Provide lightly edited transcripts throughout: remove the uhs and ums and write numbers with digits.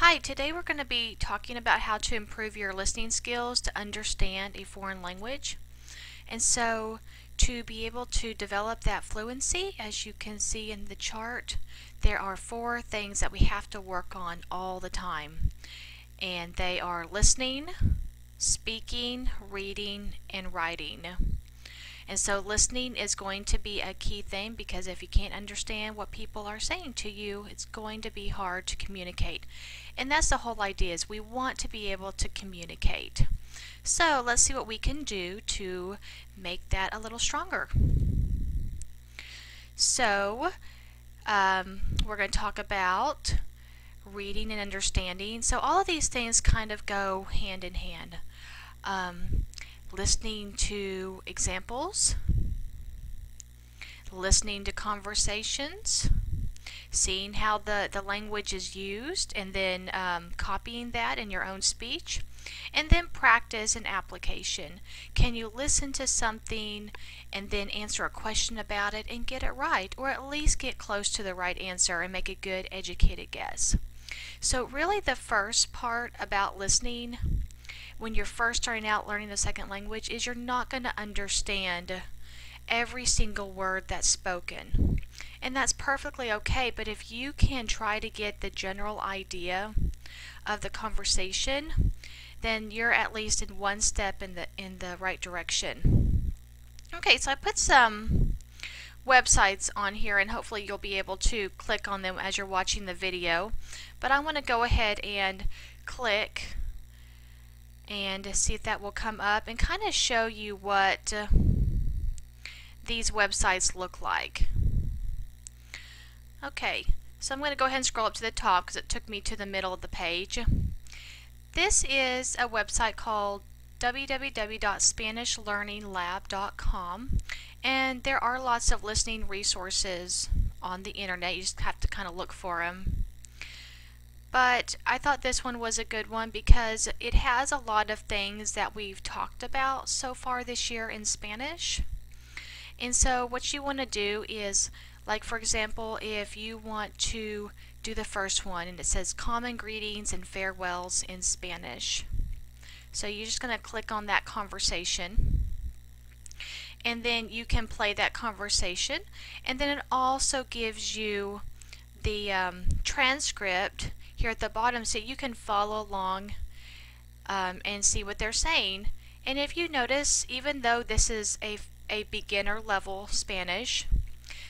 Hi, today we're going to be talking about how to improve your listening skills to understand a foreign language. And so to be able to develop that fluency, as you can see in the chart, there are 4 things that we have to work on all the time. And they are listening, speaking, reading, and writing. And so listening is going to be a key thing, because if you can't understand what people are saying to you, it's going to be hard to communicate. And that's the whole idea, is we want to be able to communicate. So let's see what we can do to make that a little stronger. So we're going to talk about reading and understanding. So all of these things kind of go hand in hand. Listening to examples, listening to conversations, seeing how the language is used, and then copying that in your own speech, and then practice and application. Can you listen to something and then answer a question about it and get it right, or at least get close to the right answer and make a good educated guess? So really the first part about listening when you're first starting out learning a second language is you're not going to understand every single word that's spoken. And that's perfectly okay, but if you can try to get the general idea of the conversation, then you're at least in one step in the right direction. Okay, so I put some websites on here, and hopefully you'll be able to click on them as you're watching the video. But I want to go ahead and click and see if that will come up and kind of show you what these websites look like. Okay, so I'm going to go ahead and scroll up to the top because it took me to the middle of the page. This is a website called www.SpanishLearningLab.com, and there are lots of listening resources on the internet. You just have to kind of look for them. But I thought this one was a good one because it has a lot of things that we've talked about so far this year in Spanish. And so what you want to do is, like for example, if you want to do the first one, and it says common greetings and farewells in Spanish. So you're just going to click on that conversation, and then you can play that conversation, and then it also gives you the transcript here at the bottom so you can follow along and see what they're saying. And if you notice, even though this is a beginner level Spanish,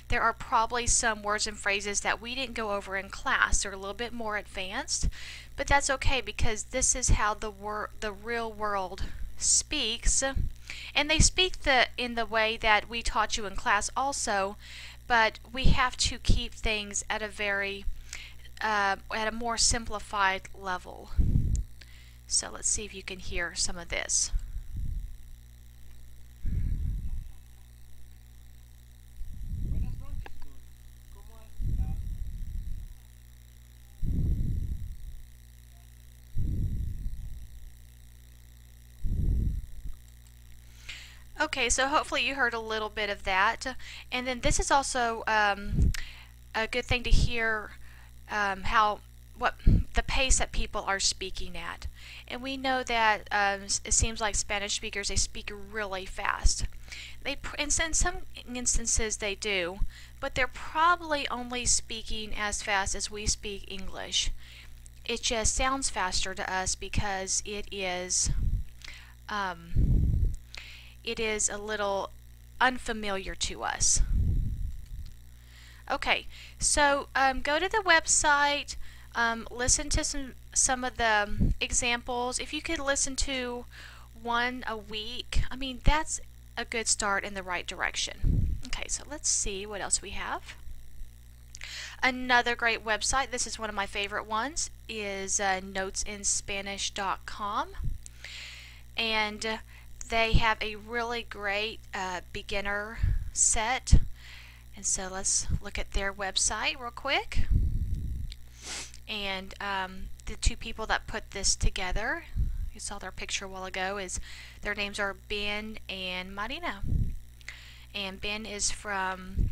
there are probably some words and phrases that we didn't go over in class. They're a little bit more advanced, but that's okay because this is how the real world speaks. And they speak in the way that we taught you in class also, but we have to keep things at a very at a more simplified level. So let's see if you can hear some of this. Okay, so hopefully you heard a little bit of that. And then this is also a good thing to hear what the pace that people are speaking at. And we know that it seems like Spanish speakers, they speak really fast. In some instances they do, but they're probably only speaking as fast as we speak English. It just sounds faster to us because it is a little unfamiliar to us. Okay, so go to the website, listen to some of the examples. If you could listen to one a week, I mean, that's a good start in the right direction. Okay, so let's see what else we have. Another great website, this is one of my favorite ones, is notesinspanish.com. And they have a really great beginner set. And so let's look at their website real quick. And the 2 people that put this together, you saw their picture a while ago, their names are Ben and Marina. And Ben is from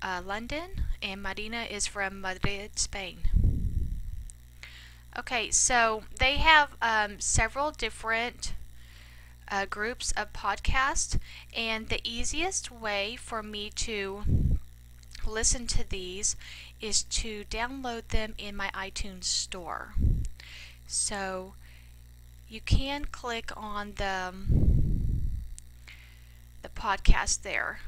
London, and Marina is from Madrid, Spain. Okay, so they have several different groups of podcasts, and the easiest way for me to listen to these is to download them in my iTunes store. So you can click on the podcast there.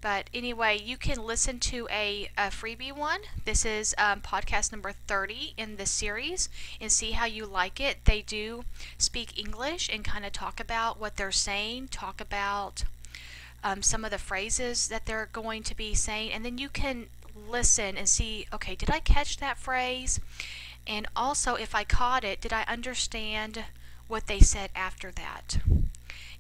But anyway, you can listen to a freebie one. This is podcast number 30 in the series, and see how you like it. They do speak English and kind of talk about what they're saying, talk about some of the phrases that they're going to be saying, and then you can listen and see, okay, did I catch that phrase? And also, if I caught it, did I understand what they said after that?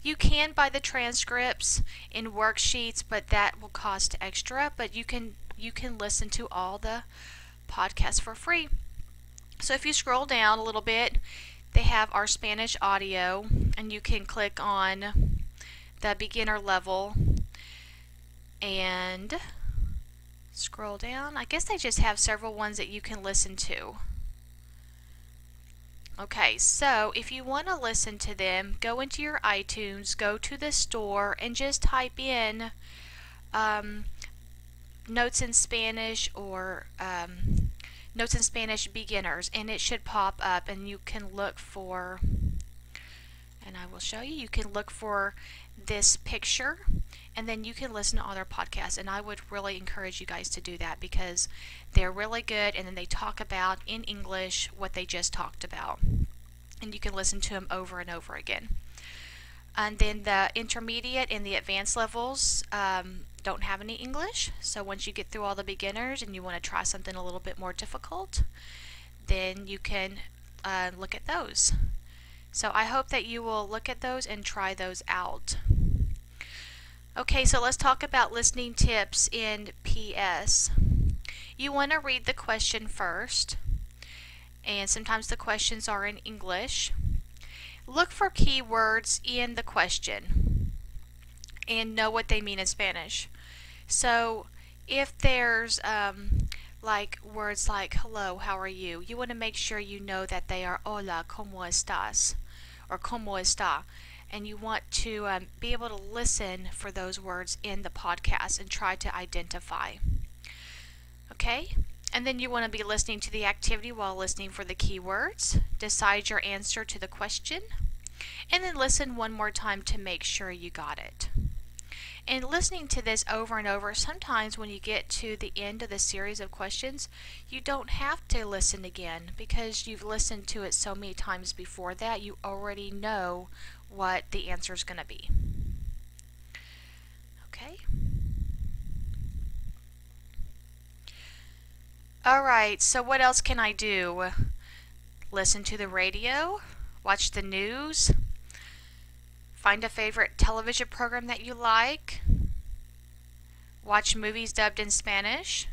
You can buy the transcripts in worksheets, but that will cost extra. But you can listen to all the podcasts for free. So if you scroll down a little bit, they have our Spanish audio, and you can click on the beginner level and scroll down. I guess they just have several ones that you can listen to. Okay, so if you want to listen to them, go into your iTunes, go to the store, and just type in Notes in Spanish or Notes in Spanish Beginners, and it should pop up, and you can look for, and I will show you, you can look for this picture, and then you can listen to all their podcasts. And I would really encourage you guys to do that, because they're really good, and then they talk about in English what they just talked about, and you can listen to them over and over again. And then the intermediate and the advanced levels don't have any English, so once you get through all the beginners and you want to try something a little bit more difficult, then you can look at those. So I hope that you will look at those and try those out. Okay, so let's talk about listening tips in PS. You want to read the question first, and sometimes the questions are in English. Look for keywords in the question and know what they mean in Spanish. So if there's like words like hello, how are you, you want to make sure you know that they are hola, ¿cómo estás? Or ¿cómo está? And you want to be able to listen for those words in the podcast and try to identify. Okay? And then you want to be listening to the activity while listening for the keywords. Decide your answer to the question. And then listen one more time to make sure you got it. And listening to this over and over, sometimes when you get to the end of the series of questions, you don't have to listen again, because you've listened to it so many times before that you already know what the answer is going to be. Okay? Alright, so what else can I do? Listen to the radio, watch the news, find a favorite television program that you like, watch movies dubbed in Spanish,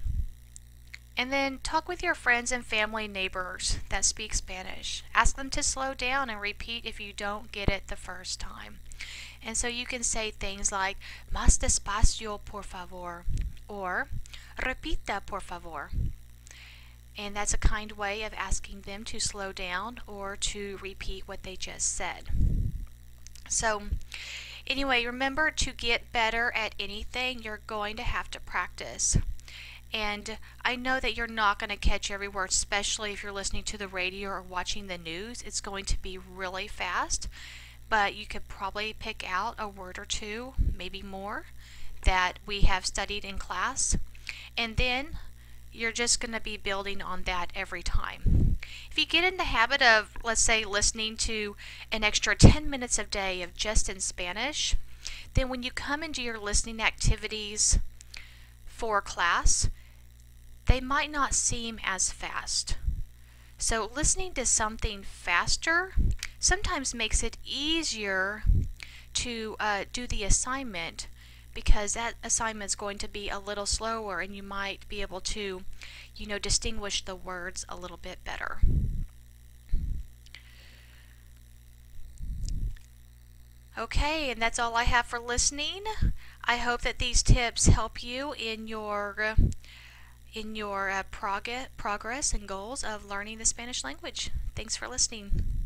and then talk with your friends and family neighbors that speak Spanish. Ask them to slow down and repeat if you don't get it the first time. And so you can say things like, más despacio, por favor, or repita, por favor. And that's a kind way of asking them to slow down or to repeat what they just said. So anyway, remember, to get better at anything, you're going to have to practice. And I know that you're not going to catch every word, especially if you're listening to the radio or watching the news. It's going to be really fast, but you could probably pick out a word or two, maybe more, that we have studied in class. And then you're just going to be building on that every time. If you get in the habit of, let's say, listening to an extra 10 minutes a day of just in Spanish, then when you come into your listening activities for class, they might not seem as fast. So listening to something faster sometimes makes it easier to do the assignment, because that assignment is going to be a little slower and you might be able to, distinguish the words a little bit better. Okay, and that's all I have for listening. I hope that these tips help you in your in your progress and goals of learning the Spanish language. Thanks for listening.